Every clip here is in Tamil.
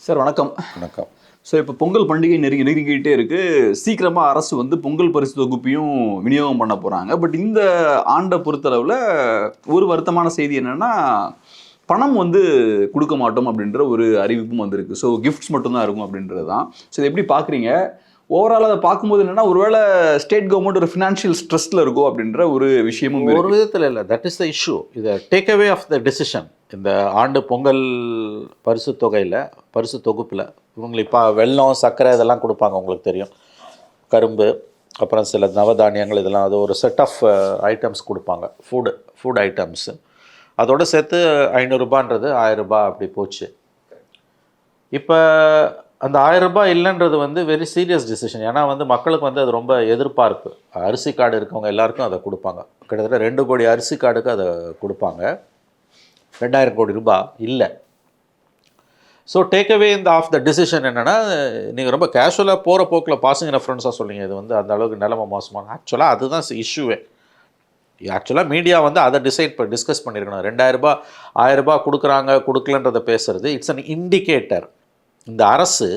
சார் வணக்கம். வணக்கம். ஸோ இப்போ பொங்கல் பண்டிகை நெருங்கிக்கிட்டே இருக்கு. சீக்கிரமாக அரசு வந்து பொங்கல் பரிசு தொகுப்பையும் விநியோகம் பண்ண போகிறாங்க. பட் இந்த ஆண்டை பொறுத்தளவில் ஒரு வருத்தமான செய்தி என்னென்னா, பணம் வந்து கொடுக்க மாட்டோம் அப்படின்ற ஒரு அறிவிப்பும் வந்திருக்கு. ஸோ கிஃப்ட்ஸ் மட்டும்தான் இருக்கும் அப்படின்றது தான். ஸோ இதை எப்படி பார்க்குறீங்க? ஓவரால் அதை பார்க்கும்போது என்னென்னா, ஒருவேளை ஸ்டேட் கவர்மெண்ட் ஒரு ஃபினான்ஷியல் ஸ்ட்ரெஸ்ஸில் இருக்கும் அப்படின்ற ஒரு விஷயமும் ஒரு விதத்தில் இல்லை, தட் இஸ் த இஷ்யூ. இதை take away of the decision. இந்த ஆண்டு பொங்கல் பரிசு தொகையில், பரிசு தொகுப்பில் இவங்களுக்கு இப்போ வெல்லம், சர்க்கரை இதெல்லாம் கொடுப்பாங்க. உங்களுக்கு தெரியும், கரும்பு, அப்புறம் சில நவதானியங்கள், இதெல்லாம் அது ஒரு செட் ஆஃப் ஐட்டம்ஸ் கொடுப்பாங்க, ஃபுட் ஐட்டம்ஸு. அதோடு சேர்த்து 500 ரூபான்றது 1000 ரூபாய் அப்படி போச்சு. இப்போ அந்த 1000 ரூபாய் இல்லைன்றது வந்து வெரி சீரியஸ் டிசிஷன். ஏன்னா வந்து மக்களுக்கு வந்து அது ரொம்ப எதிர்பார்ப்பு. அரிசி கார்டு இருக்கவங்க எல்லாருக்கும் அதை கொடுப்பாங்க. கிட்டத்தட்ட 2 கோடி அரிசி கார்டுக்கு அதை கொடுப்பாங்க. 2000 கோடி ரூபாய் இல்லை. ஸோ டேக் அவே இந்த ஆஃப் த டிசிஷன் என்னென்னா, நீங்கள் ரொம்ப கேஷுவலாக போகிற போக்கில் பாசிங் ரெஃபரன்ஸாக சொல்லிங்க, இது வந்து அந்த அளவுக்கு நிலைமை மோசமான. ஆக்சுவலாக அதுதான் இஷ்யூவே. ஆக்சுவலாக மீடியா வந்து அதை டிஸ்கஸ் பண்ணியிருக்கணும். 2000 ரூபாய் 1000 ரூபாய் கொடுக்குறாங்க கொடுக்கலன்றதை பேசுகிறது இட்ஸ் அன் இண்டிகேட்டர். இந்த அரசு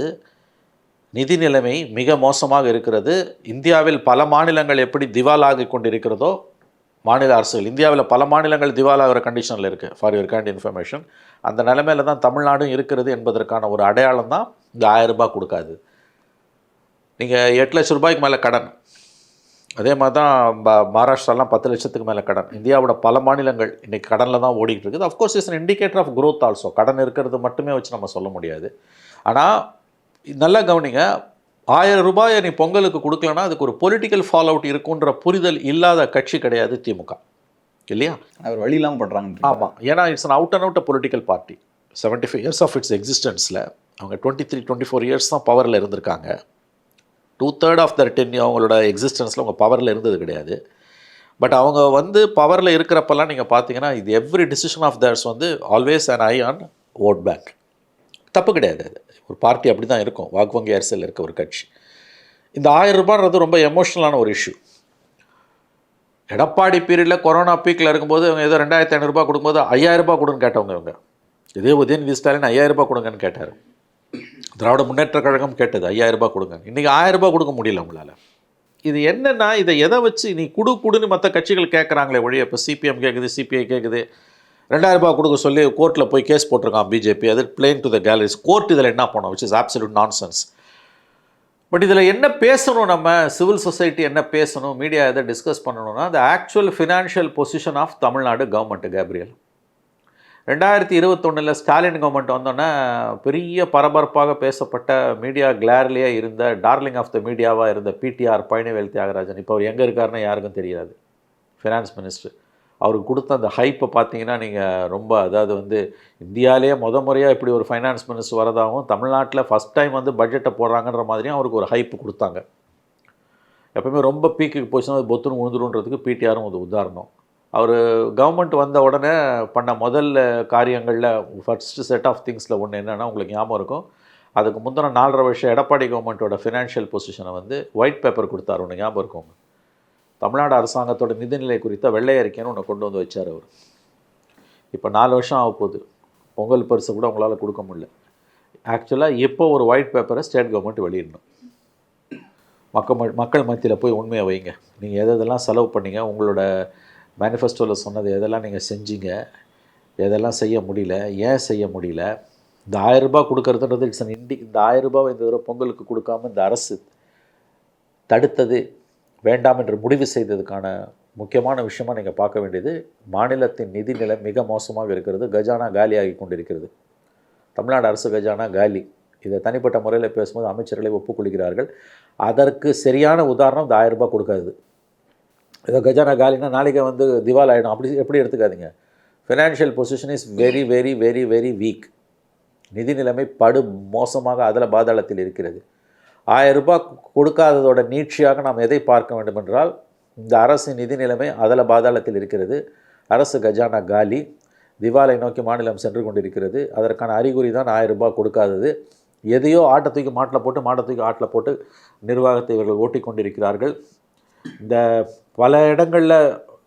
நிதி நிலைமை மிக மோசமாக இருக்கிறது. இந்தியாவில் பல மாநிலங்கள் எப்படி திவாலாகி கொண்டிருக்கிறதோ, மாநில அரசுகள் இந்தியாவில் பல மாநிலங்கள் திவாலாகிற கண்டிஷனில் இருக்குது. ஃபார் யுவர் கைண்ட் இன்ஃபர்மேஷன், அந்த நிலைமையில தான் தமிழ்நாடும் இருக்கிறது என்பதற்கான ஒரு அடையாளம் தான் இந்த 1000 ரூபாய் கொடுக்காது. நீங்கள் 8 லட்சம் ரூபாய்க்கு மேலே கடன், அதே மாதிரி தான் மகாராஷ்டிராலாம் 10 லட்சத்துக்கு மேலே கடன். இந்தியாவோட பல மாநிலங்கள் இன்றைக்கி கடனில் தான் ஓடிக்கிட்டு இருக்குது. Of course it's an indicator of growth also. கடன் இருக்கிறது மட்டுமே வச்சு நம்ம சொல்ல முடியாது. ஆனால் நல்லா கவனிங்க, 1000 ரூபாயை நீ பொங்கலுக்கு கொடுக்கலன்னா அதுக்கு ஒரு பொலிட்டிக்கல் ஃபாலோ அவுட் இருக்குன்ற புரிதல் இல்லாத கட்சி கிடையாது திமுக, இல்லையா? அவர் வழி இல்லாமல் பண்ணுறாங்க. ஆமாம், ஏன்னா it's an out and out political party. 75 years of its எக்ஸிஸ்டன்ஸில் அவங்க 23-24 இயர்ஸ் தான் பவரில் இருந்திருக்காங்க. 2/3 ஆஃப் தர் டென்யூர் அவங்களோட எக்ஸிஸ்டன்ஸில் அவங்க பவரில் இருந்தது கிடையாது. பட் அவங்க வந்து பவரில் இருக்கிறப்பெல்லாம் நீங்கள் பார்த்தீங்கன்னா, இது எவ்ரி டிசிஷன் ஆஃப் தர்ஸ் வந்து always an eye on vote bank. தப்பு கிடையாது, அது ஒரு பார்ட்டி அப்படி தான் இருக்கும். வாக்கு வங்கி அரசியல் இருக்க ஒரு கட்சி. இந்த 1000 ரூபான்றது ரொம்ப எமோஷ்னலான ஒரு இஷ்யூ. எடப்பாடி பீரியடில் கொரோனா பீக்கில் இருக்கும்போது அவங்க ஏதோ 2500 ரூபாய் கொடுக்கும்போது 5000 ரூபாய் கொடுன்னு கேட்டவங்க இவங்க. இதே உதயநிதி ஸ்டாலின் 5000 ரூபாய் கொடுங்கன்னு கேட்டார். திராவிட முன்னேற்ற கழகம் கேட்டது 5000 ரூபாய் கொடுங்க. இன்றைக்கி 1000 ரூபாய் கொடுக்க முடியல உங்களால். இது என்னென்னா, இதை எதை வச்சு நீ கொடுன்னு மற்ற கட்சிகள் கேட்குறாங்களே ஒழிய, இப்போ சிபிஎம் கேட்குது, சிபிஐ கேட்குது. 2000 ரூபாய் கொடுக்க சொல்லி கோர்ட்டில் போய் கேஸ் போட்டிருக்கான் பிஜேபி. அது plane to the calories. Court இதில் என்ன பண்ணோம், which is absolute nonsense. But இதில் என்ன பேசணும், நம்ம சிவில் சொசைட்டி என்ன பேசணும், மீடியா எதை டிஸ்கஸ் பண்ணணும்னா, the actual financial position of Tamil Nadu government. கேப்ரியல் 2021 ஸ்டாலின் கவர்மெண்ட் வந்தோன்னே பெரிய பரபரப்பாக பேசப்பட்ட, மீடியா கிளார்லேயே இருந்த டார்லிங் ஆஃப் த மீடியாவாக இருந்த பிடிஆர் பழனிவேல் தியாகராஜன் இப்போ அவர் எங்கே இருக்காருன்னு யாருக்கும் தெரியாது. Finance minister. அவருக்கு கொடுத்த அந்த ஹைப்பை பார்த்தீங்கன்னா நீங்கள் ரொம்ப, அதாவது வந்து இந்தியாவிலேயே முறையாக இப்படி ஒரு ஃபைனான்ஸ் மினிஸ்டர் வரதாகவும், தமிழ்நாட்டில் ஃபஸ்ட் டைம் வந்து பட்ஜெட்டை போடுறாங்கன்ற மாதிரியும் அவருக்கு ஒரு ஹைப்பு கொடுத்தாங்க. எப்பவுமே ரொம்ப பீக்குக்கு போச்சுன்னா அது பொத்துன்னு உழுந்துருன்றதுக்கு பிடிஆரும் ஒரு உதாரணம். அவர் கவர்மெண்ட் வந்த உடனே பண்ண முதல் காரியங்களில் ஃபர்ஸ்ட் செட் ஆஃப் திங்ஸில் ஒன்று என்னென்னா, உங்களுக்கு ஞாபகம் இருக்கும், அதுக்கு முந்தின 4.5 வருஷம் எடப்பாடி கவர்மெண்ட்டோட ஃபினான்ஷியல் பொசிஷனை வந்து ஒயிட் பேப்பர் கொடுத்தாரு. ஒன்று ஞாபகம் இருக்கும், தமிழ்நாடு அரசாங்கத்தோட நிதிநிலை குறித்த வெள்ளை அறிக்கைன்னு ஒன்று கொண்டு வந்து வச்சார் அவர். இப்போ 4 வருஷம் ஆக போகுது. பொங்கல் பரிசு கூட உங்களால் கொடுக்க முடியல. ஆக்சுவலாக இப்போ ஒரு ஒயிட் பேப்பரை ஸ்டேட் கவர்மெண்ட் வெளியிடணும். மக்கள் மத்தியில் போய் உண்மையை வைங்க. நீங்கள் எதெல்லாம் செலவு பண்ணீங்க, உங்களோட மேனிஃபெஸ்டோவில் சொன்னது எதெல்லாம் நீங்கள் செஞ்சீங்க, எதெல்லாம் செய்ய முடியல, ஏன் செய்ய முடியல. இந்த 1000 ரூபாய் கொடுக்கறதுன்றது இட்ஸ் அன் இந்த 1000 ரூபாய் இந்த தடவை பொங்கலுக்கு கொடுக்காமல் இந்த அரசு தடுத்தது, வேண்டாம் என்று முடிவு செய்ததுக்கான முக்கியமான விஷயமாக நீங்கள் பார்க்க வேண்டியது, மாநிலத்தின் நிதிநிலை மிக மோசமாக இருக்கிறது. கஜானா காலியாகி கொண்டிருக்கிறது. தமிழ்நாடு அரசு கஜானா காலி. இதை தனிப்பட்ட முறையில் பேசும்போது அமைச்சர்களை ஒப்புக்கொள்கிறார்கள். அதற்கு சரியான உதாரணம் இந்த 1000 ரூபாய் கொடுக்காது. ஏதோ கஜானா காலினா நாளைக்கு வந்து திவால் ஆகிடும், அப்படி எப்படி எடுத்துக்காதீங்க. Financial position is very very very very weak. நிதி நிலைமை படு மோசமாக அதில் பாதாளத்தில் இருக்கிறது. 1000 ரூபாய் கொடுக்காததோட நீட்சியாக நாம் எதை பார்க்க வேண்டும் என்றால், இந்த அரசின் நிதி நிலைமை அதில் பாதாளத்தில் இருக்கிறது. அரசு கஜானா காலி, திவாலை நோக்கி மாநிலம் சென்று கொண்டிருக்கிறது. அதற்கான அறிகுறி தான் 1000 ரூபாய் கொடுக்காதது. எதையோ ஆட்டத்துக்கு மாட்டில் போட்டு, மாட்டத்துக்கு ஆட்டில் போட்டு நிர்வாகத்தை இவர்கள் ஓட்டி கொண்டிருக்கிறார்கள். இந்த பல இடங்களில்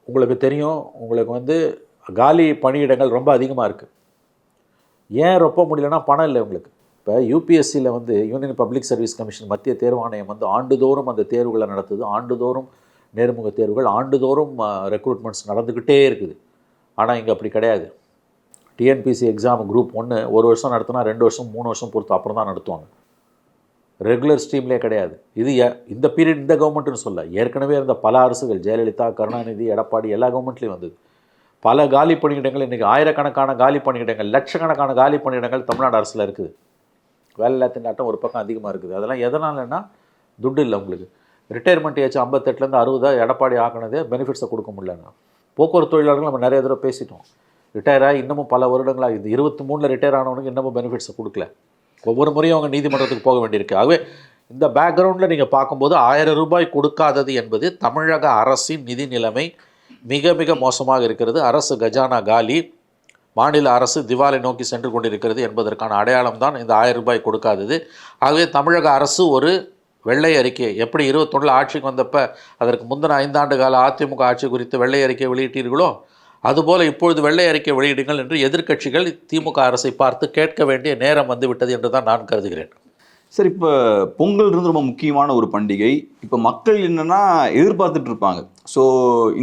உங்களுக்கு தெரியும், உங்களுக்கு வந்து காலி பணியிடங்கள் ரொம்ப அதிகமாக இருக்குது. ஏன் ரொப்ப முடியலன்னா பணம் இல்லை உங்களுக்கு. இப்போ யூபிஎஸ்சியில் வந்து யூனியன் பப்ளிக் சர்வீஸ் கமிஷன் மத்திய தேர்வு ஆணையம் வந்து ஆண்டுதோறும் அந்த தேர்வுகளை நடத்துது, ஆண்டுதோறும் நேர்முக தேர்வுகள், ஆண்டுதோறும் ரெக்ரூட்மெண்ட்ஸ் நடந்துக்கிட்டே இருக்குது. ஆனால் இங்கே அப்படி கிடையாது. டிஎன்பிசி எக்ஸாம் குரூப் 1 1 வருஷம் நடத்தினா 2 வருஷம் 3 வருஷம் பொறுத்து அப்புறம் தான் நடத்துவாங்க. ரெகுலர் ஸ்ட்ரீம்லேயே கிடையாது. இது இந்த பீரியட் இந்த கவர்மெண்ட்டுன்னு சொல்ல, ஏற்கனவே இருந்த பல அரசுகள், ஜெயலலிதா, கருணாநிதி, எடப்பாடி, எல்லா கவர்மெண்ட்லேயும் வந்தது. பல காலி பணியிடங்கள், இன்றைக்கி ஆயிரக்கணக்கான காலி பணியிடங்கள், லட்சக்கணக்கான காலி பணியிடங்கள் தமிழ்நாடு அரசில் இருக்குது. வேலை இல்லா திண்டாட்டம் ஒரு பக்கம் அதிகமாக இருக்குது. அதெல்லாம் எதனாலன்னா துட்டு இல்லை உங்களுக்கு. ரிட்டையர்மெண்ட் ஏச்சு 58லேருந்து 60 எடப்பாடி ஆக்கினதே பெனிஃபிட்ஸை கொடுக்க முடியலங்க. போக்குவரத்து தொழிலாளர்கள் நம்ம நிறைய தடவை பேசிட்டோம். ரிட்டையர் ஆகி இன்னமும் பல வருடங்களாக இது 23 ரிட்டையர் ஆனவனுக்கு இன்னமும் பெனிஃபிட்ஸை கொடுக்கல. ஒவ்வொரு முறையும் அவங்க நீதிமன்றத்துக்கு போக வேண்டியிருக்கு. ஆகவே இந்த பேக்ரவுண்டில் நீங்கள் பார்க்கும்போது 1000 ரூபாய் கொடுக்காதது என்பது தமிழக அரசின் நிதி நிலைமை மிக மிக மோசமாக இருக்கிறது. அரசு கஜானா காலி, மாநில அரசு திவாலை நோக்கி சென்று கொண்டிருக்கிறது என்பதற்கான அடையாளம் தான் இந்த 1000 ரூபாய் கொடுக்காதது. ஆகவே தமிழக அரசு ஒரு வெள்ளை அறிக்கை, எப்படி 21 ஆட்சிக்கு வந்தப்போ அதற்கு முந்தின 5 ஆண்டு கால அதிமுக ஆட்சி குறித்து வெள்ளை அறிக்கை வெளியிட்டீர்களோ, அதுபோல் இப்பொழுது வெள்ளை அறிக்கை வெளியிடுங்கள் என்று எதிர்க்கட்சிகள் திமுக அரசை பார்த்து கேட்க வேண்டிய நேரம் வந்துவிட்டது என்று தான் நான் கருதுகிறேன். சார், இப்போ பொங்கல்ன்றது ரொம்ப முக்கியமான ஒரு பண்டிகை. இப்போ மக்கள் என்னென்னா எதிர்பார்த்துட்டு இருப்பாங்க. ஸோ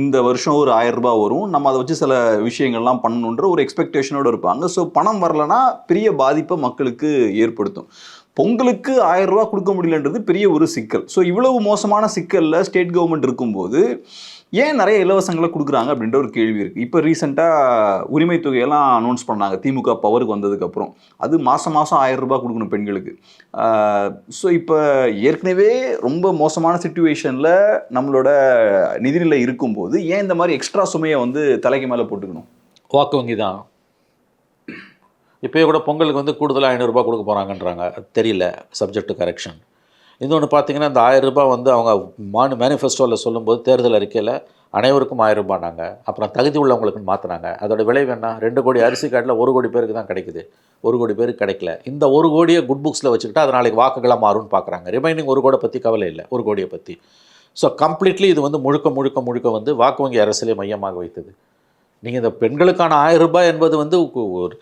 இந்த வருஷம் ஒரு 1000 ரூபாய் வரும், நம்ம அதை வச்சு சில விஷயங்கள்லாம் பண்ணணுன்ற ஒரு எக்ஸ்பெக்டேஷனோடு இருப்பாங்க. ஸோ பணம் வரலன்னா பெரிய பாதிப்பை மக்களுக்கு ஏற்படுத்தும். பொங்கலுக்கு 1000 ரூபாய் கொடுக்க முடியலன்றது பெரிய ஒரு சிக்கல். ஸோ இவ்வளவு மோசமான சிக்கலில் ஸ்டேட் கவர்மெண்ட் இருக்கும்போது ஏன் நிறைய இலவசங்களை கொடுக்குறாங்க அப்படின்ற ஒரு கேள்வி இருக்குது. இப்போ ரீசெண்டாக உரிமை தொகையெல்லாம் அனௌன்ஸ் பண்ணாங்க திமுக பவருக்கு வந்ததுக்கப்புறம். அது மாதம் 1000 ரூபாய் கொடுக்கணும் பெண்களுக்கு. ஸோ இப்போ ஏற்கனவே ரொம்ப மோசமான சிச்சுவேஷனில் நம்மளோட நிதிநிலை இருக்கும்போது ஏன் இந்த மாதிரி எக்ஸ்ட்ரா சுமையை வந்து தலைக்கு மேலே போட்டுக்கணும்? வாக்கு வங்கி தான். இப்போயே கூட பொங்கலுக்கு வந்து கூடுதலாக 500 ரூபாய் கொடுக்க போகிறாங்கன்றாங்க. தெரியல, சப்ஜெக்ட் டு கரெக்ஷன். இன்னொன்று பார்த்தீங்கன்னா, இந்த 1000 ரூபாய் வந்து அவங்க மேனிஃபெஸ்டோவில் சொல்லும்போது தேர்தல் அறிக்கையில் அனைவருக்கும் 1000 ரூபாய்னாங்க. அப்புறம் தகுதி உள்ளவங்களுக்குன்னு மாற்றினாங்க. அதோட விளைவு என்ன? 2 கோடி அரிசி கார்டில் 1 கோடி பேருக்கு தான் கிடைக்குது, 1 கோடி பேருக்கு கிடைக்கல. இந்த 1 கோடியை குட் புக்ஸில் வச்சுக்கிட்டு அது நாளைக்கு வாக்குகளாக மாறும்னு பார்க்குறாங்க. ரிமைனிங் 1 கோடி பற்றி கவலை இல்லை, 1 கோடியை பற்றி. ஸோ கம்ப்ளீட்லி இது வந்து முழுக்க வந்து வாக்கு வங்கி அரசியலை மையமாக வைத்தது. நீங்கள் இந்த பெண்களுக்கான 1000 ரூபாய் என்பது வந்து ஒரு,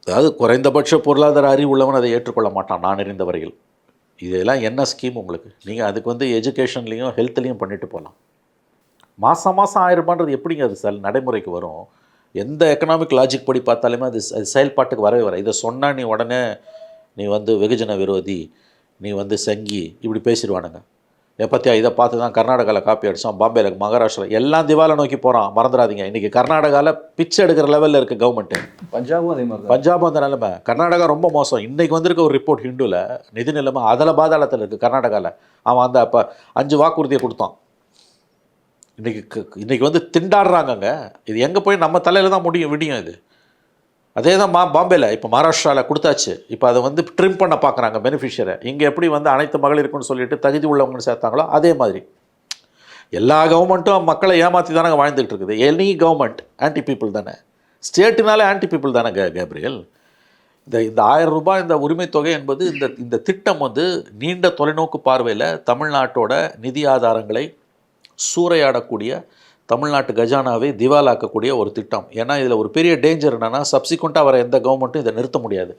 அதாவது குறைந்தபட்ச பொருளாதார அறிவு உள்ளவன் அதை ஏற்றுக்கொள்ள மாட்டான் நான் அறிந்த வரையில். இதெல்லாம் என்ன ஸ்கீம் உங்களுக்கு? நீங்கள் அதுக்கு வந்து எஜுகேஷன்லேயும் ஹெல்த்லேயும் பண்ணிட்டு போகலாம். மாதம் 1000 ரூபான்றது எப்படிங்க அது நடைமுறைக்கு வரும்? எந்த எக்கனாமிக் லாஜிக் படி பார்த்தாலுமே அது செயல்பாட்டுக்கு வரவே வர. இதை சொன்னால் நீ உடனே நீ வந்து வெகுஜன விரோதி, நீ வந்து சங்கி, இப்படி பேசிடுவானுங்க. பற்றியா இதை பார்த்து தான் கர்நாடகாவில் காப்பி அடித்தான், பாம்பேயில், மகாராஷ்டிரா எல்லாம் திவாலை நோக்கி போகிறான். மறந்துடாதீங்க, இன்றைக்கி கர்நாடகாவில் பிச்சை எடுக்கிற லெவலில் இருக்குது கவர்மெண்ட்டு. பஞ்சாபும் அதே மாதிரி. பஞ்சாபும் அந்த நிலைமை. கர்நாடகா ரொம்ப மோசம். இன்றைக்கி வந்திருக்க ஒரு ரிப்போர்ட் ஹிந்துவில் நிதி நிலைமை அதில் பாதாளத்தில் இருக்குது. கர்நாடகாவில் அவன் அந்த அப்போ 5 வாக்குறுதியை கொடுத்தான். இன்றைக்கி வந்து திண்டாடுறாங்கங்க. இது எங்கே போய் நம்ம தலையில் தான் விடியும் இது. அதே தான் பாம்பேயில் இப்போ மகாராஷ்டிராவில் கொடுத்தாச்சு. இப்போ அதை வந்து ட்ரிம் பண்ண பார்க்குறாங்க பெனிஃபிஷியரை. இங்கே எப்படி வந்து அனைத்து மகளிருக்குன்னு சொல்லிட்டு தகுதி உள்ளவங்கன்னு சேர்த்தாங்களோ அதே மாதிரி எல்லா கவர்மெண்ட்டும் மக்களை ஏமாற்றி தானே வாழ்ந்துகிட்டு இருக்குது. எனி கவர்மெண்ட் ஆன்டி பீப்புள் தானே, ஸ்டேட்டுனாலே ஆன்டி பீப்புள் தானே கேப்ரியல். இந்த 1000 ரூபாய் இந்த உரிமை தொகை என்பது இந்த திட்டம் வந்து நீண்ட தொலைநோக்கு பார்வையில் தமிழ்நாட்டோட நிதி ஆதாரங்களை சூறையாடக்கூடிய, தமிழ்நாட்டு கஜானாவை திவாலாக்கக்கூடிய ஒரு திட்டம். ஏன்னா இதில் ஒரு பெரிய டேஞ்சர் என்னென்னா, சப்சிக்வெண்ட்டாக வர எந்த கவர்மெண்ட்டும் இதை நிறுத்த முடியாது.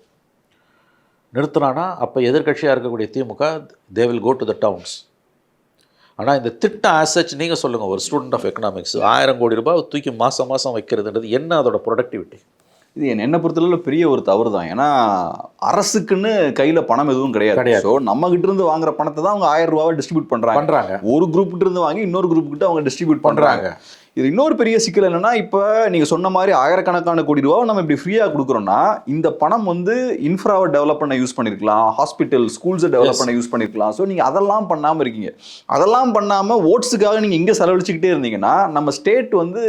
நிறுத்தினானா அப்போ எதிர்கட்சியாக இருக்கக்கூடிய DMK they will go to the towns. ஆனால் இந்த திட்டம் ஆசச் நீங்கள் சொல்லுங்கள், ஒரு ஸ்டூடெண்ட் ஆஃப் எக்கனாமிக்ஸ் 1000 கோடி ரூபாய் தூக்கி மாதம் வைக்கிறதுன்றது என்ன அதோட ப்ரொடக்டிவிட்டி? இது என்னை பொறுத்தளவில் பெரிய ஒரு தவறு தான். ஏன்னா அரசுக்குன்னு கையில் பணம் எதுவும் கிடையாது. ஸோ நம்ம கிட்ட இருந்து வாங்குற பணத்தை தான் அவங்க 1000 ரூபாவை டிஸ்ட்ரிபியூட் பண்ணுறாங்க. ஒரு குரூப் கிட்ட இருந்து வாங்கி இன்னொரு குரூப் கிட்ட அவங்க டிஸ்ட்ரிபியூட் பண்ணுறாங்க. இது இன்னொரு பெரிய சிக்கல் என்னன்னா, இப்போ நீங்கள் சொன்ன மாதிரி ஆயிரக்கணக்கான கோடி ரூபாவை நம்ம இப்படி ஃப்ரீயாக கொடுக்குறோன்னா, இந்த பணம் வந்து இன்ஃப்ராவை டெவலப் பண்ண யூஸ் பண்ணியிருக்கலாம், ஹாஸ்பிட்டல் ஸ்கூல்ஸை டெவலப் பண்ண யூஸ் பண்ணியிருக்கலாம். ஸோ நீங்கள் அதெல்லாம் பண்ணாமல் இருக்கீங்க. அதெல்லாம் பண்ணாமல் ஓட்ஸுக்காக நீங்கள் இங்கே செலவழிச்சுக்கிட்டே இருந்தீங்கன்னா நம்ம ஸ்டேட் வந்து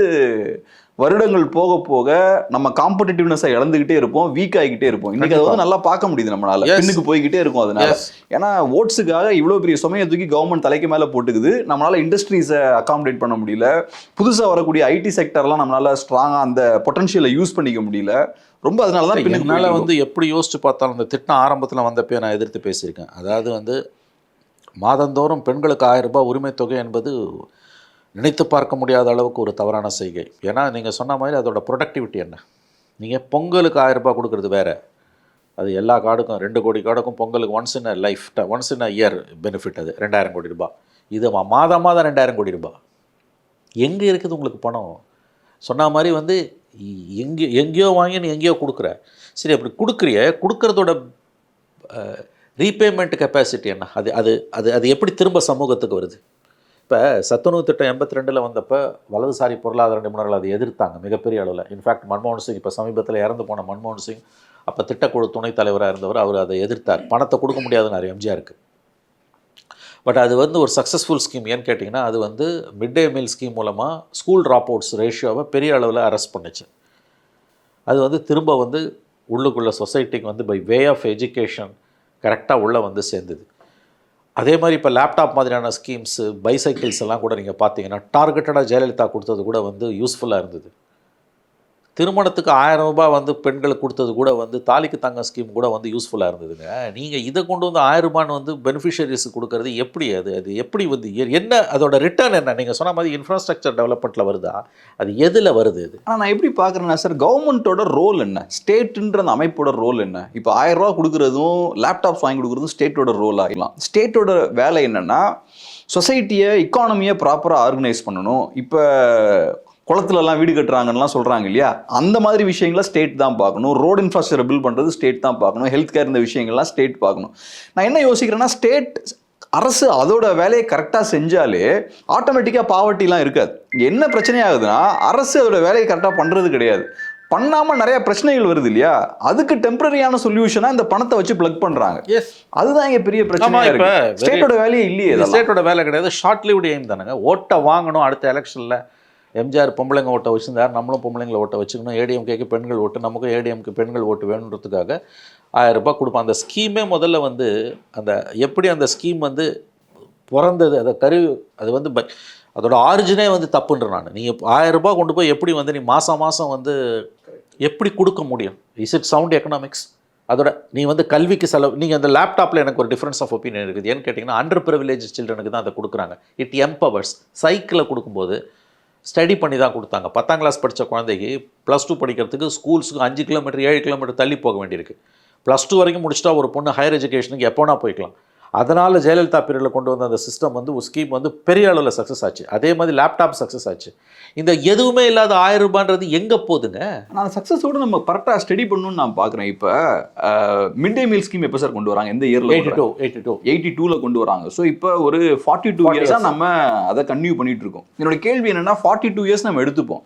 வருடங்கள் போக போக நம்ம காம்படிட்டிவ்னஸை இழந்துகிட்டே இருப்போம், வீக் ஆகிக்கிட்டே இருப்போம். இன்னைக்கு அதை வந்து நல்லா பார்க்க முடியுது நம்மளால. பின்னுக்கு போய்கிட்டே இருக்கும் அதனால. ஏன்னா ஓட்ஸுக்காக இவ்வளோ பெரிய சுமையை தூக்கி கவர்மெண்ட் தலைக்கு மேலே போட்டுக்குது. நம்மளால இண்டஸ்ட்ரீஸை அகாமடேட் பண்ண முடியல. புதுசாக வரக்கூடிய ஐடி செக்டர்லாம் நம்மளால ஸ்ட்ராங்காக அந்த பொட்டன்ஷியலை யூஸ் பண்ணிக்க முடியல. ரொம்ப அதனால தான் என்னால் வந்து எப்படி யோசிச்சு பார்த்தாலும் இந்த திட்டம் ஆரம்பத்தில் வந்தப்போ நான் எதிர்த்து பேசியிருக்கேன். அதாவது வந்து மாதந்தோறும் பெண்களுக்கு 1000 ரூபாய் உரிமை தொகை என்பது நினைத்து பார்க்க முடியாத அளவுக்கு ஒரு தவறான செய்கை. ஏன்னா நீங்கள் சொன்ன மாதிரி அதோட ப்ரொடக்டிவிட்டி என்ன? நீங்கள் பொங்கலுக்கு 1000 ரூபாய் கொடுக்குறது வேறு, அது எல்லா கார்டுக்கும் 2 கோடி கார்டுக்கும் பொங்கலுக்கு once in a year benefit. அது 2000 கோடி ரூபாய். இது மாதம் 2000 கோடி ரூபாய். எங்கே இருக்குது உங்களுக்கு பணம்? சொன்ன மாதிரி வந்து எங்கேயோ வாங்கி நீ எங்கேயோ கொடுக்குற. சரி, அப்படி கொடுக்குறதோட ரீபேமெண்ட் கெப்பாசிட்டி என்ன? அது அது அது அது எப்படி திரும்ப சமூகத்துக்கு வருது? இப்போ சத்துணவு திட்டம் 82 வந்தப்போ வலதுசாரி பொருளாதார நிபுணர்கள் அதை எதிர்த்தாங்க மிகப்பெரிய அளவில். இன்ஃபேக்ட் மன்மோகன் சிங், இப்போ சமீபத்தில் இறந்து போன மன்மோகன் சிங், அப்போ திட்டக்குழு துணைத் தலைவராக இருந்தவர், அவர் அதை எதிர்த்தார். பணத்தை கொடுக்க முடியாதுன்னு எம்ஜிஆருக்கு. பட் அது வந்து ஒரு சக்ஸஸ்ஃபுல் ஸ்கீம். ஏன்னு கேட்டிங்கன்னா, அது வந்து மிட் டே மீல் ஸ்கீம் மூலமாக ஸ்கூல் ட்ராப் அவுட்ஸ் ரேஷியோவை பெரிய அளவில் அரெஸ்ட் பண்ணுச்சு. அது வந்து திரும்ப வந்து உள்ளுக்குள்ள சொசைட்டிக்கு வந்து பை வே ஆஃப் எஜுகேஷன் கரெக்டாக உள்ளே வந்து சேர்ந்தது. அதே மாதிரி இப்போ லேப்டாப் மாதிரியான ஸ்கீம்ஸு, பைசைக்கிள்ஸ் எல்லாம் கூட நீங்கள் பார்த்தீங்கன்னா டார்கெட்டடாக ஜெயலலிதா கொடுத்தது கூட வந்து யூஸ்ஃபுல்லாக இருந்தது. திருமணத்துக்கு 1000 ரூபாய் வந்து பெண்களுக்கு கொடுத்தது கூட வந்து தாலிக்கு தங்க ஸ்கீம் கூட வந்து யூஸ்ஃபுல்லாக இருந்ததுங்க. நீங்கள் இதை கொண்டு வந்து 1000 ரூபான்னு வந்து பெனிஃபிஷரிஸுக்கு கொடுக்கறது எப்படி? அது எப்படி வந்து என்ன அதோட ரிட்டர்ன் என்ன? நீங்கள் சொன்ன மாதிரி இன்ஃப்ராஸ்ட்ரக்சர் டெவலப்மெண்ட்டில் வருதா? அது எதில் வருது? அது ஆனால் நான் எப்படி பார்க்குறேன்னா சார், கவர்மெண்ட்டோட ரோல் என்ன, ஸ்டேட்டுன்ற அந்த அமைப்போட ரோல் என்ன? இப்போ 1000 ரூபா கொடுக்குறதும் லேப்டாப்ஸ் வாங்கி கொடுக்குறதும் ஸ்டேட்டோட ரோல் ஆகலாம். ஸ்டேட்டோட வேலை என்னென்னா சொசைட்டியை, இக்கானமியை ப்ராப்பராக ஆர்கனைஸ் பண்ணணும். இப்போ குளத்துலலாம் வீடு கட்டுறாங்கலாம் சொல்கிறாங்க இல்லையா, அந்த மாதிரி விஷயங்களை ஸ்டேட் தான் பார்க்கணும். ரோடு இன்ஃப்ராஸ்ட்ரக்சர் பில்ட் பண்ணுறது ஸ்டேட் தான் பார்க்கணும். ஹெல்த் கேர் இந்த விஷயங்கள்லாம் ஸ்டேட் பார்க்கணும். நான் என்ன யோசிக்கிறேன்னா, ஸ்டேட் அரசு அதோட வேலையை கரெக்டாக செஞ்சாலே ஆட்டோமேட்டிக்காக பாவர்ட்டிலாம் இருக்காது. என்ன பிரச்சனை ஆகுதுன்னா, அரசு அதோட வேலையை கரெக்டாக பண்ணுறது கிடையாது. பண்ணாமல் நிறைய பிரச்சனைகள் வருது இல்லையா, அதுக்கு டெம்பரரியான சொல்யூஷனாக இந்த பணத்தை வச்சு பிளக் பண்ணுறாங்க. அதுதான் இங்கே பெரிய பிரச்சனை. இப்போ ஸ்டேட்டோட வேலையே இல்லையே, ஸ்டேட்டோட வேலை கிடையாது. ஷார்ட் லிவ்டு எய்ம் தானேங்க. ஓட்டை வாங்கணும். அடுத்த எலெக்ஷனில் எம்ஜிஆர் பொம்பளைங்க ஓட்டை வச்சுருந்தார், நம்மளும் பொம்பளைங்களை ஓட்டை வச்சுக்கணும். ஏடிஎம்கேக்கு பெண்கள் ஓட்டு, நமக்கும் ஏடிஎம்க்கு பெண்கள் ஓட்டு வேணுன்றதுக்காக 1000 ரூபாய் கொடுப்போம். அந்த ஸ்கீமே முதல்ல வந்து அந்த எப்படி அந்த ஸ்கீம் வந்து பிறந்தது, அது வந்து அதோட ஆரிஜினே வந்து தப்புன்ற நான். நீங்கள் 1000 ரூபாய் கொண்டு போய் எப்படி வந்து நீ மாதம் வந்து எப்படி கொடுக்க முடியும்? Is it sound economics? அதோட நீ வந்து கல்விக்கு செலவு, நீங்கள் அந்த லேப்டாப்பில் எனக்கு ஒரு டிஃப்ரென்ஸ் ஆஃப் ஒப்பீனியன் இருக்குது. ஏன்னு கேட்டிங்கன்னா, அண்டர் ப்ரிவிலேஜ் சில்ட்ரனுக்கு தான் அதை கொடுக்குறாங்க. It empowers. சைக்கிளை கொடுக்கும்போது ஸ்டடி பண்ணி தான் கொடுத்தாங்க. 10ஆம் கிளாஸ் படித்த குழந்தைக்கு +2 படிக்கிறதுக்கு ஸ்கூல்ஸுக்கு 5 கிலோமீட்டர் 7 கிலோமீட்டர் தள்ளி போக வேண்டியிருக்கு. +2 வரைக்கும் முடிச்சுட்டா ஒரு பொண்ணு ஹையர் எஜுகேஷனுக்கு எப்போனா போய்க்கலாம். அதனால் ஜெயலலிதா பீரியடில் கொண்டு வந்த அந்த சிஸ்டம் வந்து ஒரு ஸ்கீம் வந்து பெரிய அளவில் சக்ஸஸ் ஆச்சு. அதே மாதிரி லேப்டாப் சக்ஸஸ் ஆச்சு. இந்த எதுவுமே இல்லாத 1000 ரூபான்றது எங்கே போகுதுங்க? நான் சக்ஸஸோடு நம்ம கரெக்டாக ஸ்டடி பண்ணணும்னு நான் பார்க்குறேன். இப்போ மிட் டே மீல் ஸ்கீம் எப்போ சார் கொண்டு வராங்க? எந்த இயரில்? 82 கொண்டு வராங்க. ஸோ இப்போ ஒரு 42 இயர்ஸாக நம்ம அதை கன்டினியூ பண்ணிட்டு இருக்கோம். என்னோட கேள்வி என்னென்னா, 42 இயர்ஸ் நம்ம எடுத்துப்போம்.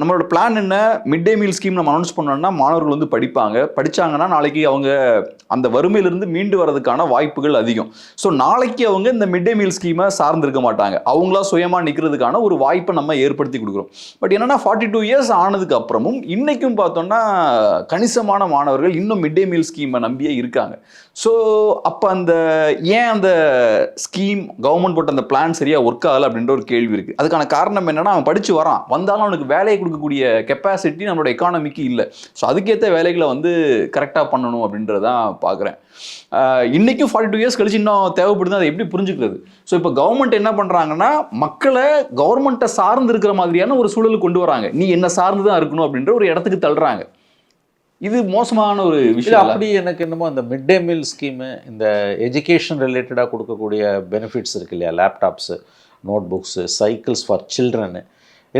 நம்மளோட பிளான் என்ன? மிட் டே மீல் ஸ்கீம் நம்ம அனௌன்ஸ் பண்ணோம்னா மாணவர்கள் வந்து படிச்சாங்கன்னா நாளைக்கு அவங்க அந்த வறுமையிலிருந்து மீண்டு வரதுக்கான வாய்ப்புகள் அதிகம். ஸோ நாளைக்கு அவங்க இந்த மிட் டே மீல் ஸ்கீமை சார்ந்திருக்க மாட்டாங்க. அவங்களா சுயமா நிற்கிறதுக்கான ஒரு வாய்ப்பை நம்ம ஏற்படுத்தி கொடுக்குறோம். பட் என்னன்னா, 42 இயர்ஸ் ஆனதுக்கு அப்புறமும் இன்னைக்கும் பார்த்தோம்னா கணிசமான மாணவர்கள் இன்னும் மிட் டே மீல் ஸ்கீமை நம்பியே இருக்காங்க. ஸோ அப்போ ஏன் அந்த ஸ்கீம் கவர்மெண்ட் போட்ட அந்த பிளான் சரியா ஒர்க் ஆகலை அப்படின்ற ஒரு கேள்வி இருக்கு. அதுக்கான காரணம் என்னன்னா, அவன் படிச்சு வரான், வந்தாலும் அவனுக்கு வேலையை கொடுக்கக்கூடிய கெப்பாசிட்டி நம்மளோட எக்கானமிக்கு இல்லை. ஸோ அதுக்கேற்ற வேலைகளை வந்து கரெக்டாக பண்ணணும் அப்படின்றதான் பார்க்குறேன். இன்னைக்கும் 42 இயர்ஸ் கழிச்சு இன்னும் தேவைப்படுது. அதை எப்படி புரிஞ்சுக்கிறது? ஸோ இப்போ கவர்மெண்ட் என்ன பண்ணுறாங்கன்னா, மக்களை கவர்மெண்ட்டை சார்ந்து இருக்கிற மாதிரியான ஒரு சூழலுக்கு கொண்டு வராங்க. நீ என்ன சார்ந்து தான் இருக்கணும் அப்படின்ற ஒரு இடத்துக்கு தள்ளுறாங்க. இது மோசமான ஒரு விஷயம். அப்படி எனக்கு என்னமோ அந்த மிட் டே மீல் ஸ்கீமு, இந்த எஜுகேஷன் ரிலேட்டடாக கொடுக்கக்கூடிய பெனிஃபிட்ஸ் இருக்கு இல்லையா, laptops, notebooks, cycles for children,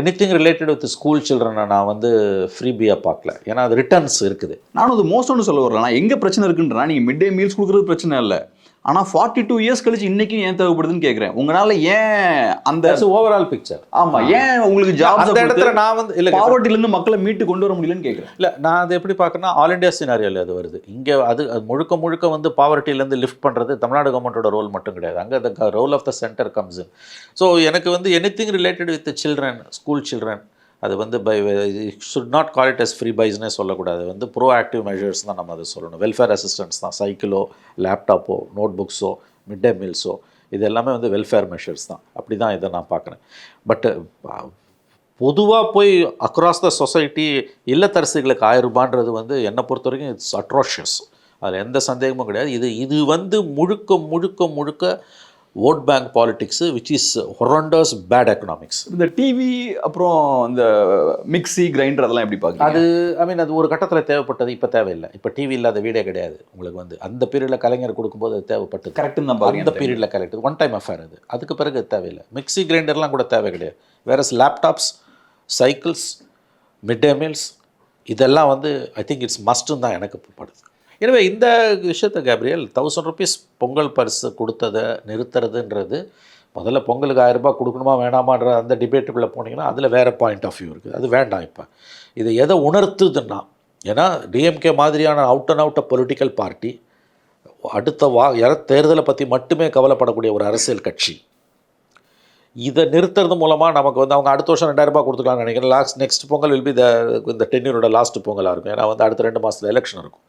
anything related with school சில்ட்ரனை நான் வந்து ஃப்ரீபியாக பார்க்கல. ஏன்னா அது ரிட்டர்ன்ஸ் இருக்குது. நானும் அது மோசம்னு சொல்ல வரல. நான் எங்கே பிரச்சனை இருக்குன்றா, நீங்கள் மிட் டே மீல்ஸ் கொடுக்குறது பிரச்சனை இல்லை, ஆனால் 42 இயர்ஸ் கழிச்சு இன்னைக்கும் ஏன் தேவைப்படுதுன்னு கேட்குறேன். உங்களால் ஏன் அந்த ஓவரால் பிக்சர், ஆமாம், ஏன் உங்களுக்கு ஜாப் அந்த இடத்துல நான் வந்து இல்லை பாவர்ட்டிலேருந்து மக்களை மீட்டு கொண்டு வர முடியலன்னு கேட்குறேன். இல்லை, நான் அதை எப்படி பார்க்குறேன்னா, ஆல் இண்டியா சினாரியோவில் அது வருது. இங்கே அது முழுக்க வந்து பாவர்ட்டிலேருந்து லிஃப்ட் பண்ணுறது தமிழ்நாடு கவர்மெண்ட்டோட ரோல் மட்டும் கிடையாது. அங்கே the role of the centre comes in. So எனக்கு வந்து anything related with children, school children, அது வந்து should not call it as ஃப்ரீ பைஸ்னே சொல்லக்கூடாது. வந்து ப்ரோஆக்டிவ் மெஷர்ஸ் தான் நம்ம அதை சொல்லணும். வெல்ஃபேர் அசிஸ்டன்ஸ் தான். சைக்கிளோ, லேப்டாப்போ, நோட் புக்ஸோ, மிட் டே மீல்ஸோ, இது எல்லாமே வந்து வெல்ஃபேர் மெஷர்ஸ் தான். அப்படி தான் இதை நான் பார்க்குறேன். பட்டு பொதுவாக போய் அக்ராஸ் த சொசைட்டி இல்லத்தரசிகளுக்கு 1000 ரூபான்றது வந்து என்னை பொறுத்த வரைக்கும் இட்ஸ் அட்ரோஷியஸ். அதில் எந்த சந்தேகமும் கிடையாது. இது வந்து முழுக்க vote bank politics which is horrendous bad economics. இந்த டிவி அப்புறம் இந்த மிக்ஸி கிரைண்டர் அதெல்லாம் எப்படி பார்க்குறீங்க? அது ஐ மீன் அது ஒரு கட்டத்தில் தேவைப்பட்டது, இப்போ தேவையில்லை. இப்போ டிவி இல்லாத வீடே கிடையாது உங்களுக்கு. வந்து அந்த பீரியடில் கலைஞர் கொடுக்கும்போது அது தேவைப்பட்டது. கரெக்டுன்னு தான் பாருங்க. அந்த பீரியடில் கரெக்ட் ஒன் டைம் அஃபேர் அது. அதுக்கு பிறகு அது தேவையில்லை. மிக்ஸி கிரைண்டர்லாம் கூட தேவை கிடையாது. வேறஸ் லேப்டாப்ஸ், சைக்கிள்ஸ், மிட் டே மீல்ஸ் இதெல்லாம் வந்து ஐ திங்க் இட்ஸ் மஸ்ட்டுன்னு தான் எனக்கு படுது. எனவே இந்த விஷயத்தை கேப்ரியல் 1000 rupees பொங்கல் பரிசு கொடுத்ததை நிறுத்துறதுன்றது, முதல்ல பொங்கலுக்கு 1000 ரூபாய் கொடுக்கணுமா வேணாமான்ற அந்த டிபேட்டுக்குள்ளே போனீங்கன்னா அதில் வேறு பாயிண்ட் ஆஃப் வியூ இருக்குது. அது வேண்டாம். இப்போ இது எதை உணர்த்துதுன்னா, ஏன்னா டிஎம்கே மாதிரியான out and out political party அடுத்த தேர்தலை பற்றி மட்டுமே கவலைப்படக்கூடிய ஒரு அரசியல் கட்சி இதை நிறுத்துறது மூலமாக நமக்கு வந்து அவங்க அடுத்த வருஷம் 2000 ரூபாய் கொடுத்துக்கலாம்னு நினைக்கிறேன். நெக்ஸ்ட் பொங்கல் வில் பி இந்த டென்யூரோட லாஸ்ட் பொங்கலாக இருக்கும். ஏன்னா வந்து அடுத்த 2 மாதத்தில் எலெக்ஷன் இருக்கும்.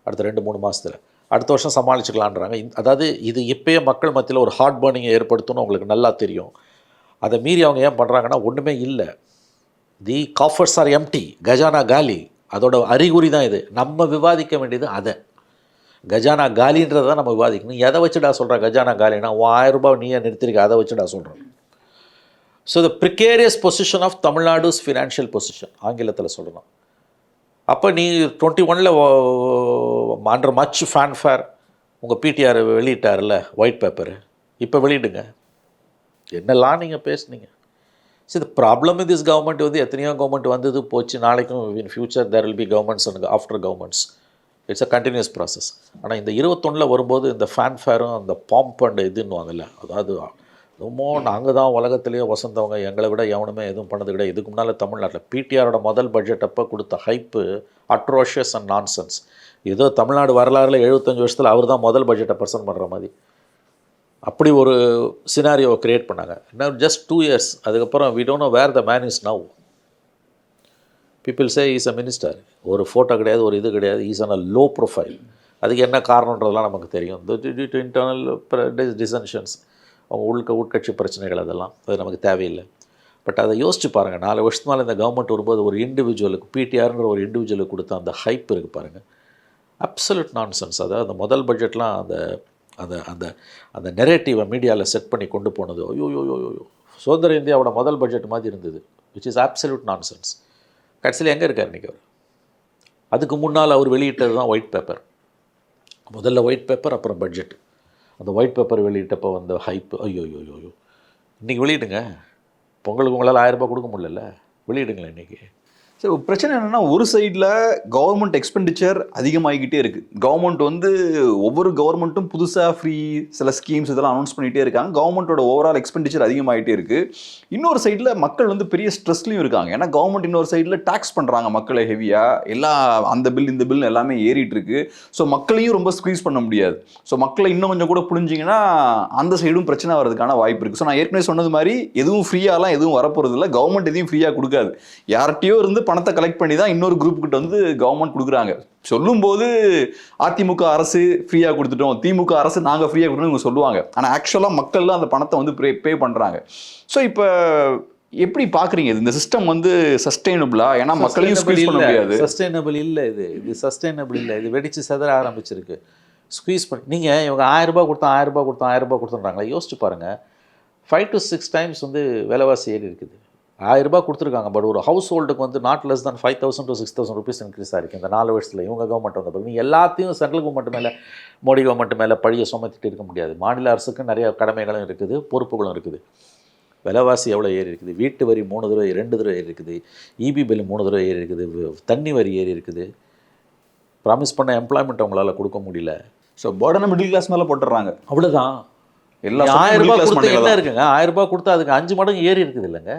அடுத்த 2-3 மாதத்தில் அடுத்த வருஷம் சமாளிச்சுக்கலான்றாங்க. அதாவது இது இப்போயே மக்கள் மத்தியில் ஒரு ஹார்ட் பர்னிங்கை ஏற்படுத்தணும்னு உங்களுக்கு நல்லா தெரியும். அதை மீறி அவங்க ஏன் பண்ணுறாங்கன்னா, ஒன்றுமே இல்லை, தி காஃபர்ஸ் ஆர் எம்டி, கஜானா காலி, அதோட அறிகுறி தான் இது. நம்ம விவாதிக்க வேண்டியது அதை, கஜானா காலின்றதை தான் நம்ம விவாதிக்கணும். எதை வச்சுடா சொல்கிறேன் கஜானா காலினா? 1000 ரூபாய் நீயே நிறுத்திருக்க, அதை வச்சுடா சொல்கிறேன். So the precarious position of Tamil Nadu's financial position ஆங்கிலத்தில் சொல்லணும். அப்போ நீ 21 அண்டர் மச் ஃபேன்ஃபேர் உங்கள் பிடிஆர் வெளியிட்டார்ல ஒயிட் பேப்பரு, இப்போ வெளியிடுங்க. என்னெல்லாம் நீங்கள் பேசுனீங்க. ஸோ இந்த ப்ராப்ளம் இன் திஸ் கவர்மெண்ட் வந்து எத்தனையோ கவர்மெண்ட் வந்தது போச்சு. நாளைக்கும் in future there will be governments and after governments. It's a continuous process. ஆனால் இந்த 21 வரும்போது இந்த ஃபேன்ஃபேரும் அந்த பாம்ப் அண்ட் இதுன்னுவாங்கல்ல, அதாவது ரொம்ப நாங்கள் தான் உலகத்திலேயே வசந்தவங்க, எங்களை விட எவனுமே எதுவும் பண்ணது கிடையாது. இதுக்கு முன்னால் தமிழ்நாட்டில் பிடிஆரோட முதல் பட்ஜெட் அப்போ கொடுத்த ஹைப்பு அட்ரோஷியஸ் அண்ட் நான்சென்ஸ். ஏதோ தமிழ்நாடு வரலாறுல 75 வருஷத்தில் அவர் தான் முதல் பட்ஜெட்டை ப்ரெசென்ட் பண்ணுற மாதிரி அப்படி ஒரு சினாரியோவை க்ரியேட் பண்ணாங்க. இன்னும் ஜஸ்ட் 2 years அதுக்கப்புறம் we don't know where the man is now. People say is a minister. ஒரு ஃபோட்டோ கிடையாது, ஒரு இது கிடையாது. Is on a low profile. அதுக்கு என்ன காரணன்றதெல்லாம் நமக்கு தெரியும். டியூ டு இன்டர்னல் டிசன்ஷன்ஸ், அவங்க உட்கட்சி பிரச்சனைகள், அதெல்லாம் அது நமக்கு தேவையில்லை. பட் அதை யோசிச்சு பாருங்கள், 4 வருஷத்துக்கு மேலே இந்த கவர்மெண்ட் வரும்போது ஒரு இண்டிவிஜுவலுக்கு, பிடிஆர்ன்ற ஒரு இண்டிவிஜுவலுக்கு கொடுத்த அந்த ஹைப் இருக்குது பாருங்கள், அப்சல்யூட் நான்சென்ஸ். அதாவது அந்த முதல் பட்ஜெட்லாம் அந்த அந்த அந்த அந்த நெரேட்டிவை மீடியாவில் செட் பண்ணி கொண்டு போனது, ஐயோயோயோயோ சுதந்திர இந்தியாவோட முதல் பட்ஜெட் மாதிரி இருந்தது, விச் இஸ் அப்சல்யூட் நான்சென்ஸ். கடைசியில் எங்கே இருக்கார் இன்றைக்கி அவர்? அதுக்கு முன்னால் அவர் வெளியிட்டது தான் ஒயிட் பேப்பர். முதல்ல ஒயிட் பேப்பர், அப்புறம் பட்ஜெட். அந்த ஒயிட் பேப்பர் வெளியிட்டப்போ வந்த ஹைப்பு, ஐயோயோயோயோ இன்றைக்கி வெளியிடுங்க. பொங்கலுக்கு உங்களால் 1000 ரூபாய் கொடுக்க முடியல, வெளியிடுங்களேன் இன்றைக்கி. சரி, பிரச்சனை என்னென்னா, ஒரு சைடில் கவர்மெண்ட் எக்ஸ்பெண்டிச்சர் அதிகமாகிக்கிட்டே இருக்குது. கவர்மெண்ட் வந்து ஒவ்வொரு கவர்மெண்ட்டும் புதுசாக ஃப்ரீ சில ஸ்கீம்ஸ் இதெல்லாம் அனௌன்ஸ் பண்ணிகிட்டே இருக்காங்க. கவர்மெண்ட்டோட ஓவரால் எக்ஸ்பெண்டிச்சர் அதிகமாகிட்டே இருக்குது. இன்னொரு சைடில் மக்கள் வந்து பெரிய ஸ்ட்ரெஸ்லையும் இருக்காங்க. ஏன்னா கவர்மெண்ட் இன்னொரு சைடில் டேக்ஸ் பண்ணுறாங்க மக்களை ஹெவியாக, எல்லாம் அந்த பில் இந்த பில் எல்லாமே ஏறிட்டு இருக்கு. ஸோ மக்களையும் ரொம்ப ஸ்க்வீஸ் பண்ண முடியாது. ஸோ மக்களை இன்னும் கொஞ்சம் கூட புரிஞ்சிங்கன்னா அந்த சைடும் பிரச்சனை வரதுக்கான வாய்ப்பு இருக்குது. ஸோ நான் ஏற்கனவே சொன்னது மாதிரி எதுவும் ஃப்ரீயாலாம் எதுவும் வரப்போகிறது இல்லை. கவர்மெண்ட் எதையும் ஃப்ரீயாக கொடுக்காது. யார்கிட்டையோ இருந்து பணத்தை கலெக்ட் பண்ணி தான் இன்னொரு குரூப் கிட்ட வந்து கவர்மெண்ட் கொடுக்குறாங்க. சொல்லும்போது அதிமுக அரசு ஃப்ரீயாக கொடுத்துட்டோம், திமுக அரசு நாங்கள் ஃப்ரீயாக கொடுத்தோம் சொல்லுவாங்க. ஆனால் ஆக்சுவலாக மக்கள் தான் அந்த பணத்தை வந்து பே பண்ணுறாங்க. ஸோ இப்போ எப்படி பார்க்குறீங்க இந்த சிஸ்டம் வந்து சஸ்டைனபிளா? ஏன்னா மக்களையும் ஸ்குவீஸ் பண்ண முடியாது. சஸ்டைனபிள் இல்லை, இது சஸ்டைனபிள் இல்லை. இது வெடிச்சு செதற ஆரம்பிச்சிருக்கு. ஸ்குவீஸ் பண்ணி நீங்கள் இவங்க 1000 ரூபாய் கொடுத்தோம் 1000 ரூபாய் கொடுத்தோம் 1000 ரூபாய் கொடுத்துட்றாங்களா? யோசிச்சு பாருங்கள். 5 to 6 times வந்து விலைவாசி ஏறி இருக்குது. 1000 ரூபாய் கொடுத்துருக்காங்க. பட் ஒரு ஹவுஸ் ஹோல்டுக்கு வந்து நாட் லெஸ் தான் 5000 to 6000 rupees இன்க்ரீஸ் ஆகிருக்கு இந்த 4 வருஷத்தில் இவங்க கவர்மெண்ட் வந்த பிறகு. நீ எல்லாத்தையும் சென்ட்ரல் கவர்மெண்ட் மேலே, மோடி கவர்மெண்ட் மேலே பழியை சுமத்திட்டு இருக்க முடியாது. மாநில அரசுக்கு நிறைய கடமைகளும் இருக்குது, பொறுப்புகளும் இருக்குது. விலைவாசி எவ்வளோ ஏறி இருக்குது? வீட்டு வரி 3 தடவை 2 தடவை ஏறி இருக்குது. இபி பில் 3 தடவை ஏறி இருக்குது. தண்ணி வரி ஏறி இருக்குது. ப்ராமிஸ் பண்ண எம்ப்ளாய்மெண்ட் அவங்களால கொடுக்க முடியல. ஸோ பர்டனை மிடில் கிளாஸ் மேலே போட்டுடுறாங்க. அவ்வளோதான். எல்லாம் 1000 ரூபாய் கொடுத்தா என்ன இருக்குங்க? 1000 ரூபாய் கொடுத்தா அதுக்கு 5 மடங்கு ஏறி இருக்குது இல்லைங்க.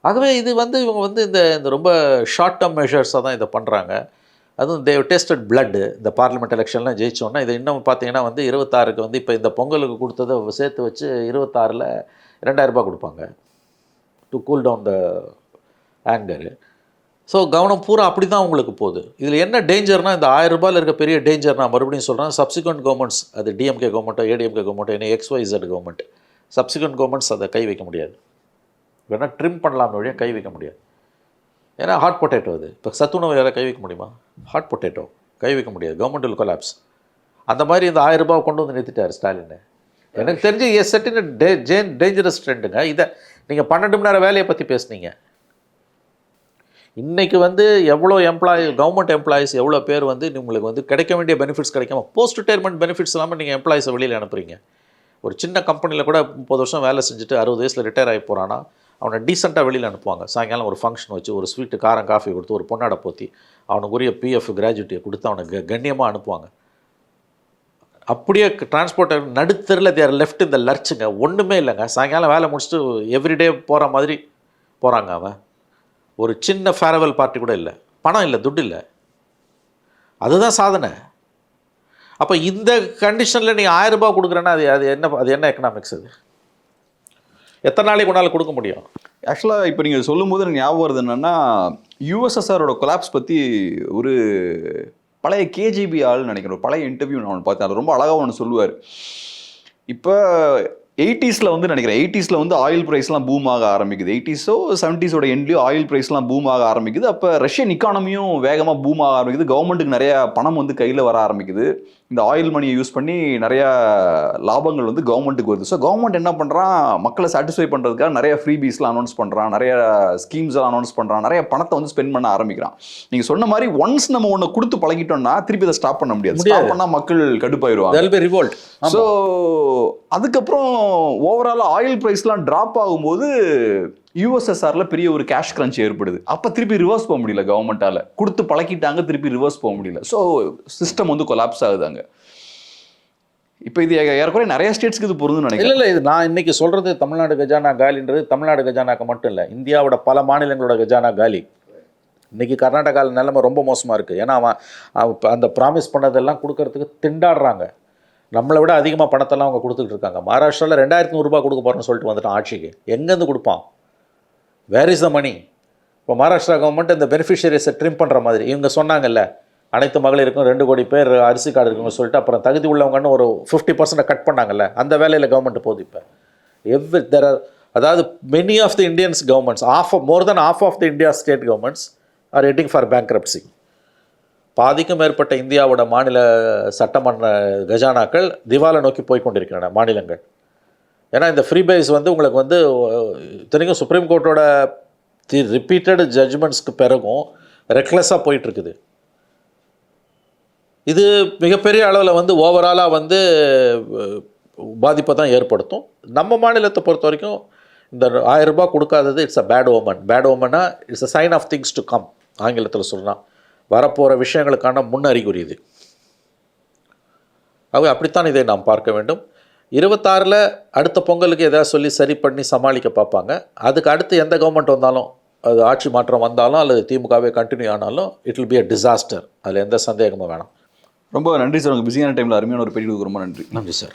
ஆகவே இது வந்து இவங்க வந்து இந்த ரொம்ப ஷார்ட் டேர்ம் மெஷர்ஸாக தான் இதை பண்ணுறாங்க. அதுவும் தேவ் டேஸ்டட் பிளட்டு. இந்த பார்லிமெண்ட் எலெக்ஷன்லாம் ஜெயிச்சோன்னா இதை இன்னும் பார்த்தீங்கன்னா வந்து 26க்கு வந்து இப்போ இந்த பொங்கலுக்கு கொடுத்ததை சேர்த்து வச்சு 26ல் 2000 ரூபாய் கொடுப்பாங்க to cool down the anger. So கவனம் பூரா அப்படி தான் உங்களுக்கு போகுது. இதில் என்ன டேஞ்சர்னால், இந்த 1000 ரூபாயில் இருக்க பெரிய டேஞ்சர் நான் மறுபடியும் சொல்கிறேன், சப்சிக்வெண்ட் கவர்மெண்ட்ஸ், அது டிஎம்கே கவர்மெண்ட்டோ ஏடிஎம்கே கவர்மெண்ட்டோ என்ன XYZ கவர்மெண்ட், சப்சிக்வெண்ட் கவர்மெண்ட்ஸ் அதை கை வைக்க முடியாது. வேணால் ட்ரிம் பண்ணலாம் வழியாக கை வைக்க முடியாது. ஏன்னா ஹாட் பொட்டேட்டோ அது. இப்போ சத்துணவு யாராவது கை வைக்க முடியுமா? ஹாட் பொட்டேட்டோ கை வைக்க முடியாது. Government will collapse. அந்த மாதிரி இந்த 1000 ரூபாய் கொண்டு வந்து நிறுத்திட்டார் ஸ்டாலின். எனக்கு தெரிஞ்சு செட்டின் டேஞ்சரஸ் ட்ரெண்டுங்க. இதை நீங்கள் 12 மணி நேரம் வேலையை பற்றி பேசுனீங்க. இன்றைக்கி வந்து எவ்வளோ கவர்மெண்ட் எம்ப்ளாயிஸ் எவ்வளோ பேர் வந்து உங்களுக்கு வந்து கிடைக்க வேண்டிய பெனிஃபிட்ஸ் கிடைக்காம போஸ்ட் ரிட்டையர்மெண்ட் பெனிஃபிட்ஸ் இல்லாமல் நீங்கள் எம்ப்ளாயிஸை வெளியில் அனுப்புறீங்க. ஒரு சின்ன கம்பெனியில் கூட 30 வருஷம் வேலை செஞ்சுட்டு 60 வயசில் ரிட்டையர் ஆகி போகிறான்னா அவனை டீசெண்டாக வெளியில் அனுப்புவாங்க. சாயங்காலம் ஒரு ஃபங்க்ஷன் வச்சு ஒரு ஸ்வீட்டு காரம் காஃபி கொடுத்து ஒரு பொண்ணாடை போற்றி அவனுக்குரிய பிஎஃப் கிராஜுவிட்டியை கொடுத்து அவனை கண்ணியமாக அனுப்புவாங்க. அப்படியே டிரான்ஸ்போர்ட்டர் நடுத்தரில் தேர் லெஃப்ட் இந்த லர்ச்சுங்க, ஒன்றுமே இல்லைங்க. சாயங்காலம் வேலை முடிச்சுட்டு எவ்ரிடே போகிற மாதிரி போகிறாங்க. அவன் ஒரு சின்ன ஃபேர்வெல் பார்ட்டி கூட இல்லை, பணம் இல்லை, துட்டு இல்லை. அதுதான் சாதனை. அப்போ இந்த கண்டிஷனில் நீங்கள் 1000 ரூபாய் கொடுக்குறேன்னா அது என்ன எக்கனாமிக்ஸ்? அது எத்தனை நாளைக்கு கொண்டாலும் கொடுக்க முடியும்? ஆக்சுவலாக இப்போ நீங்கள் சொல்லும்போது எனக்கு ஞாபகம் வருது என்னென்னா, யூஎஸ்எஸ்ஆரோட கொலாப்ஸ் பற்றி ஒரு பழைய கேஜிபி ஆள்னு நினைக்கிறேன், ஒரு பழைய இன்டர்வியூ நான் ஒன்று பார்த்தேன். அது ரொம்ப அழகாக ஒன்று சொல்லுவார். இப்போ 80s வந்து நினைக்கிறேன், 80s வந்து ஆயில் ப்ரைஸ்லாம் பூம் ஆக ஆரம்பிக்குது. 80s 70s எண்ட்லேயும் ஆயில் ப்ரைஸ்லாம் பூம் ஆக ஆரம்பிக்குது. அப்போ ரஷ்யன் இக்கானமியும் வேகமாக பூம் ஆக ஆரம்பிக்குது. கவர்மெண்ட்டுக்கு நிறையா பணம் வந்து கையில் வர ஆரம்பிக்குது. இந்த ஆயில் மணியை யூஸ் பண்ணி நிறையா லாபங்கள் வந்து கவர்மெண்ட்டுக்கு வருது. ஸோ கவர்மெண்ட் என்ன பண்ணுறான், மக்களை சாட்டிஸ்ஃபை பண்ணுறதுக்காக நிறைய ஃப்ரீபீஸ்லாம் அனௌன்ஸ் பண்ணுறான், நிறைய ஸ்கீம்ஸ்லாம் அனௌன்ஸ் பண்ணுறான், நிறைய பணத்தை வந்து ஸ்பெண்ட் பண்ண ஆரம்பிக்கிறான். நீங்கள் சொன்ன மாதிரி ஒன்ஸ் நம்ம ஒன்று கொடுத்து பழகிட்டோம்னா திருப்பி அதை ஸ்டாப் பண்ண முடியாது. ஸ்டாப் பண்ணால் மக்கள் கடுப்பாயிருவாங்க. ஸோ அதுக்கப்புறம் ஓவராலாக ஆயில் ப்ரைஸ்லாம் ட்ராப் ஆகும்போது யூஎஸ்எஸ்ஆர்ல பெரிய ஒரு கேஷ் கிரன்ச் ஏற்படுது. அப்போ திருப்பி ரிவர்ஸ் போக முடியல, கவர்மெண்ட்டால் கொடுத்து பழக்கிட்டாங்க, திருப்பி ரிவர்ஸ் போக முடியல. ஸோ சிஸ்டம் வந்து கொலாப்ஸ் ஆகுதாங்க. இப்போ இது ஏறக்குறைய நிறைய ஸ்டேட்ஸ்க்கு இது பொருந்துன்னு நினைக்கிறேன். இல்லை இது நான் இன்னைக்கு சொல்கிறது தமிழ்நாடு கஜானா காலின்றது தமிழ்நாடு கஜானாக்கு மட்டும் இல்லை, இந்தியாவோட பல மாநிலங்களோட கஜானா காலி. இன்றைக்கி கர்நாடகாவில் நிலைமை ரொம்ப மோசமாக இருக்குது. ஏன்னா அவன் அந்த ப்ராமிஸ் பண்ணதெல்லாம் கொடுக்கறதுக்கு திண்டாடுறாங்க. நம்மளை விட அதிகமாக பணத்தெல்லாம் அவங்க கொடுத்துட்டு இருக்காங்க. மகாராஷ்டிராவில் 2100 ரூபாய் கொடுக்க போகிறேன்னு சொல்லிட்டு வந்துட்டான் ஆட்சிக்கு. எங்கேருந்து கொடுப்பான்? வேர் இஸ் த மணி? இப்போ மகாராஷ்டிரா கவர்மெண்ட் இந்த பெனிஃபிஷியரிஸை ட்ரிம் பண்ணுற மாதிரி இவங்க சொன்னாங்கல்ல, அனைத்து மகளிருக்கும் 2 கோடி பேர் அரிசி கார்டு இருக்குன்னு சொல்லிட்டு அப்புறம் தகுதி உள்ளவங்கன்னு ஒரு 50% கட் பண்ணாங்கல்ல, அந்த வேலையில் கவர்மெண்ட் போகுது. இப்போ அதாவது many of the Indians governments more than half of the India state governments are heading for bankruptcy. பாதிக்கும் மேற்பட்ட இந்தியாவோட மாநில சட்டமன்ற கஜானாக்கள் திவாலை நோக்கி போய்கொண்டிருக்கின்றன மாநிலங்கள். ஏன்னா இந்த ஃப்ரீ பைஸ் வந்து உங்களுக்கு வந்து இத்தனைக்கும் சுப்ரீம் கோர்ட்டோட ரிப்பீட்டட் ஜட்ஜ்மெண்ட்ஸ்க்கு பிறகும் ரெக்லெஸ்ஸாக போயிட்டுருக்குது. இது மிகப்பெரிய அளவில் வந்து ஓவராலாக வந்து பாதிப்பை தான் ஏற்படுத்தும். நம்ம மாநிலத்தை பொறுத்த வரைக்கும் இந்த 1000 ரூபாய் கொடுக்காதது it's a bad omen. Bad ஓமன்னா it's a sign of things to come, ஆங்கிலத்தில் சொல்லலாம். வரப்போகிற விஷயங்களுக்கான முன்னறிகுறி இது. ஆகவே அப்படித்தான் இதை நாம் பார்க்க வேண்டும். 26 அடுத்த பொங்கலுக்கு எதாவது சொல்லி சரி பண்ணி சமாளிக்க பார்ப்பாங்க. அதுக்கு அடுத்து எந்த கவர்மெண்ட் வந்தாலும், அது ஆட்சி மாற்றம் வந்தாலும் அல்லது திமுகவே கண்டினியூ ஆனாலும் it will be a disaster. அதில் எந்த சந்தேகமும் வேணாம். ரொம்ப நன்றி சார். உங்கள் பிஸியான டைமில் அருமையான ஒரு பேட்டி கொடுக்க ரொம்ப நன்றி. நன்றி சார்.